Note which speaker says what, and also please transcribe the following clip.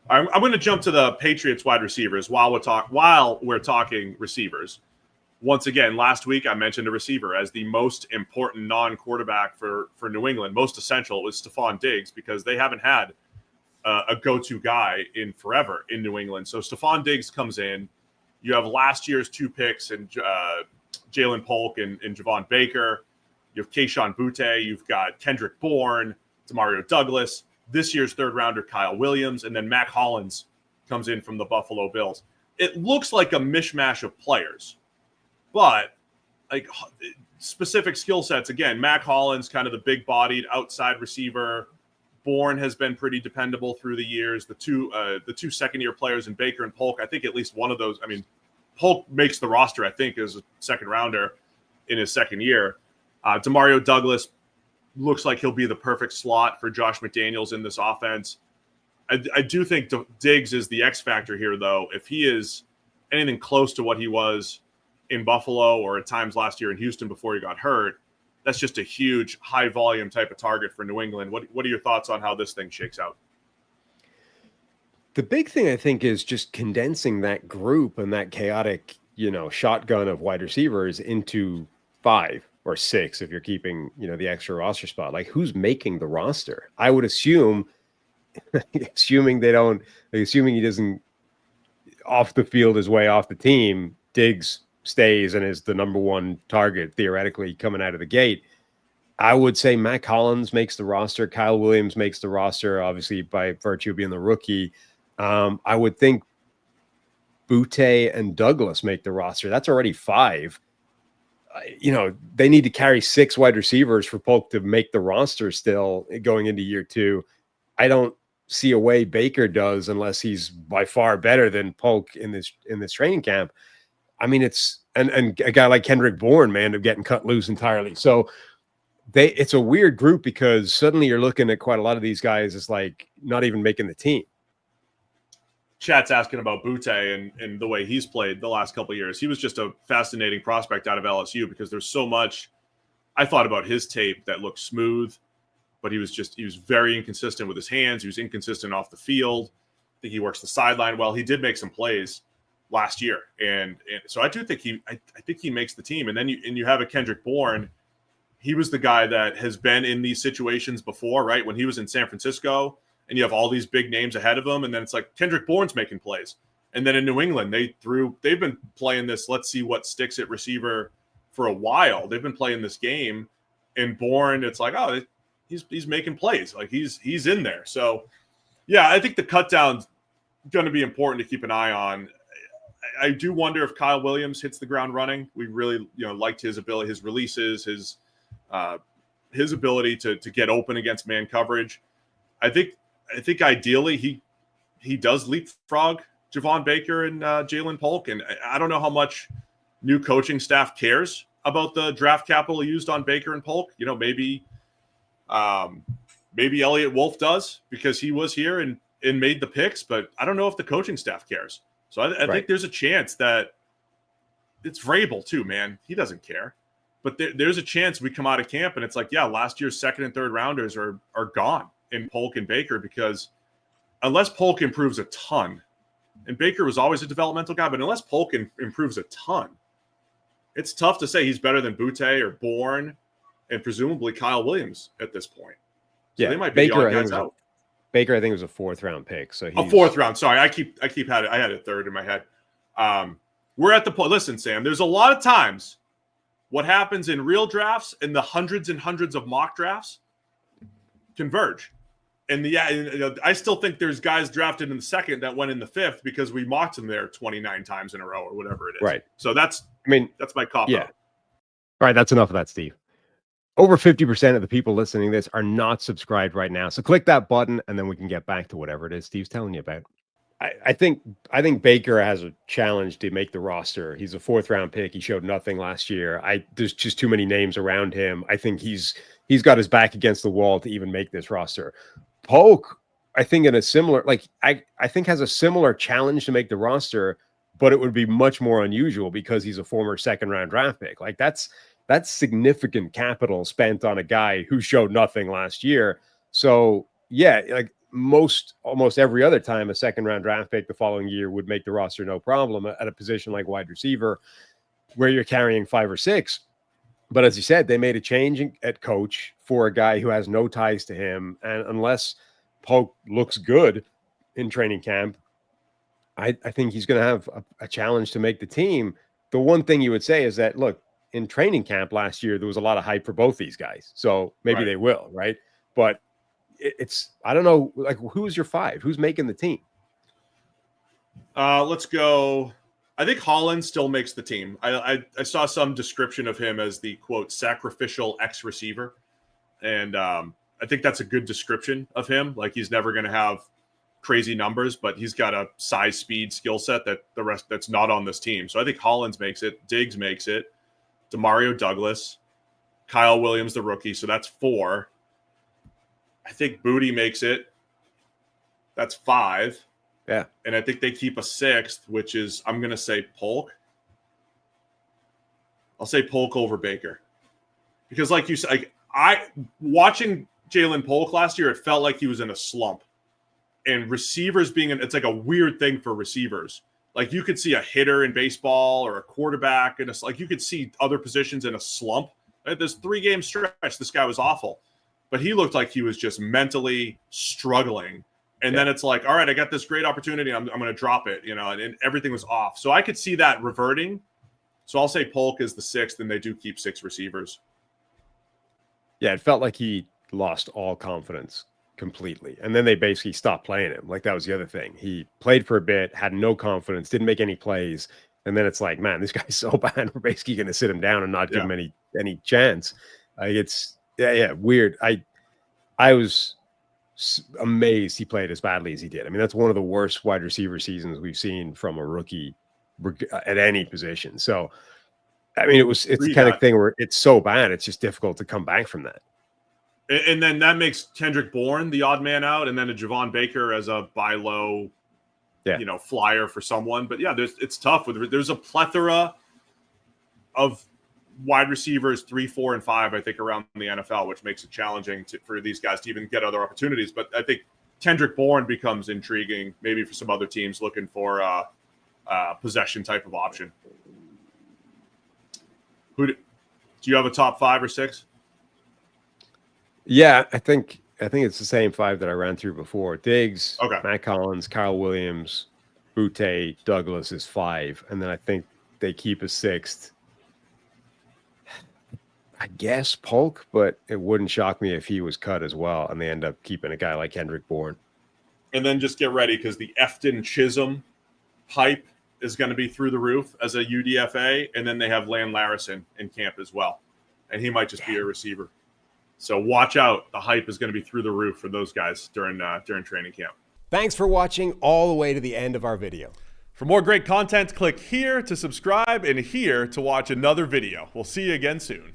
Speaker 1: I'm going to jump to the Patriots wide receivers while we're talking receivers. Once again, last week I mentioned a receiver as the most important non-quarterback for New England. Most essential was Stefon Diggs because they haven't had a go-to guy in forever in New England. So Stefon Diggs comes in. You have last year's 2 picks and Jalen Polk and Javon Baker. You have Kayshon Boutte. You've got Kendrick Bourne, Demario Douglas. This year's 3rd rounder, Kyle Williams, and then Mack Hollins comes in from the Buffalo Bills. It looks like a mishmash of players, but like specific skill sets. Again, Mack Hollins, kind of the big-bodied outside receiver. Bourne has been pretty dependable through the years. The two second-year players in Baker and Polk, I think at least one of those. I mean, Polk makes the roster, I think, as a second rounder in his second year. Demario Douglas looks like he'll be the perfect slot for Josh McDaniels in this offense. I do think Diggs is the X factor here, though. If he is anything close to what he was in Buffalo or at times last year in Houston before he got hurt, that's just a huge, high-volume type of target for New England. What are your thoughts on how this thing shakes out?
Speaker 2: The big thing, I think, is just condensing that group and that chaotic, shotgun of wide receivers into 5 or 6 if you're keeping, the extra roster spot. Like, who's making the roster? I would assume, assuming he doesn't off the field his way off the team, Diggs stays and is the number 1 target theoretically coming out of the gate. I would say Mack Hollins makes the roster. Kyle Williams makes the roster, obviously by virtue of being the rookie. I would think Boutte and Douglas make the roster. That's already 5. They need to carry 6 wide receivers for Polk to make the roster still going into year 2. I don't see a way Baker does unless he's by far better than Polk in this training camp. I mean, it's and a guy like Kendrick Bourne, man, of getting cut loose entirely. So it's a weird group because suddenly you're looking at quite a lot of these guys as like not even making the team.
Speaker 1: Chat's asking about Boutte and the way he's played the last couple of years. He was just a fascinating prospect out of LSU because there's so much I thought about his tape that looked smooth, but he was very inconsistent with his hands. He was inconsistent off the field. I think he works the sideline well. He did make some plays last year. And so I do think I think he makes the team. And then you have a Kendrick Bourne. He was the guy that has been in these situations before, right? When he was in San Francisco, and you have all these big names ahead of him, and then it's like Kendrick Bourne's making plays. And then in New England, they've been playing this let's see what sticks at receiver for a while. They've been playing this game, and Bourne, it's like, oh, he's making plays. Like he's in there. So yeah, I think the cut down's going to be important to keep an eye on. I do wonder if Kyle Williams hits the ground running. We really, liked his ability, his releases, his ability to get open against man coverage. I think ideally he does leapfrog Javon Baker and Jalen Polk, and I don't know how much new coaching staff cares about the draft capital used on Baker and Polk. Maybe Elliott Wolf does because he was here and made the picks, but I don't know if the coaching staff cares. So I think there's a chance that it's Vrabel too, man. He doesn't care. But there's a chance we come out of camp and it's like, yeah, last year's 2nd and 3rd rounders are gone in Polk and Baker because unless Polk improves a ton, and Baker was always a developmental guy, but unless Polk improves a ton, it's tough to say he's better than Boutte or Bourne and presumably Kyle Williams at this point. So they might be
Speaker 2: Baker,
Speaker 1: the guys out.
Speaker 2: Baker, I think, was a 4th round pick. So
Speaker 1: a 4th round. Sorry, I had a 3rd in my head. We're at the point. Listen, Sam, there's a lot of times what happens in real drafts and the hundreds and hundreds of mock drafts converge. And I still think there's guys drafted in the 2nd that went in the 5th because we mocked them there 29 times in a row or whatever it is.
Speaker 2: Right.
Speaker 1: So that's my cop.
Speaker 2: Yeah. All right. That's enough of that, Steve. Over 50% of the people listening to this are not subscribed right now. So click that button and then we can get back to whatever it is Steve's telling you about. I think Baker has a challenge to make the roster. He's a 4th round pick. He showed nothing last year. There's just too many names around him. I think he's got his back against the wall to even make this roster. Polk, I think in a similar, I think has a similar challenge to make the roster, but it would be much more unusual because he's a former 2nd round draft pick. Like that's significant capital spent on a guy who showed nothing last year. So yeah, like almost every other time, a second-round draft pick the following year would make the roster no problem at a position like wide receiver, where you're carrying 5 or 6. But as you said, they made a change at coach for a guy who has no ties to him, and unless Polk looks good in training camp, I think he's going to have a challenge to make the team. The one thing you would say is that, look, in training camp last year, there was a lot of hype for both these guys. So maybe they will, right? But I don't know, like, who's your 5? Who's making the team?
Speaker 1: Let's go. I think Hollins still makes the team. I saw some description of him as the, quote, sacrificial X-receiver. And I think that's a good description of him. Like, he's never going to have crazy numbers, but he's got a size, speed, skill set that the rest that's not on this team. So I think Hollins makes it. Diggs makes it. Demario Douglas. Kyle Williams, the rookie. So that's 4. I think Booty makes it. That's 5.
Speaker 2: Yeah.
Speaker 1: And I think they keep a 6th, which is, I'm going to say Polk. I'll say Polk over Baker. Because like you said, watching Jalen Polk last year, it felt like he was in a slump. And receivers it's like a weird thing for receivers. Like, you could see a hitter in baseball or a quarterback, and like you could see other positions in a slump. At this 3-game stretch, this guy was awful. But he looked like he was just mentally struggling. And then it's like, all right, I got this great opportunity. I'm going to drop it, and everything was off. So I could see that reverting. So I'll say Polk is the 6th, and they do keep 6 receivers.
Speaker 2: Yeah, it felt like he lost all confidence completely. And then they basically stopped playing him. Like, that was the other thing. He played for a bit, had no confidence, didn't make any plays. And then it's like, man, this guy's so bad. We're basically going to sit him down and not give him any chance. It's weird. I was amazed he played as badly as he did. I mean, that's one of the worst wide receiver seasons we've seen from a rookie at any position. So, I mean, it's the kind of thing where it's so bad, it's just difficult to come back from that.
Speaker 1: And then that makes Kendrick Bourne the odd man out, and then a Javon Baker as a buy low, flyer for someone. But it's tough. There's a plethora of wide receivers 3, 4, and 5, I think, around the NFL, which makes it challenging for these guys to even get other opportunities. But I think Kendrick Bourne becomes intriguing, maybe for some other teams looking for a possession type of option. Do you have a top 5 or 6?
Speaker 2: Yeah, I think it's the same 5 that I ran through before. Diggs, Mack Hollins, Kyle Williams, Butte, Douglas is 5, and then I think they keep a 6th. I guess Polk, but it wouldn't shock me if he was cut as well, and they end up keeping a guy like Kendrick Bourne.
Speaker 1: And then just get ready, because the Efton Chisholm hype is going to be through the roof as a UDFA, and then they have Lan Larison in camp as well, and he might just be a receiver. So watch out. The hype is going to be through the roof for those guys during training camp.
Speaker 3: Thanks for watching all the way to the end of our video.
Speaker 1: For more great content, click here to subscribe and here to watch another video. We'll see you again soon.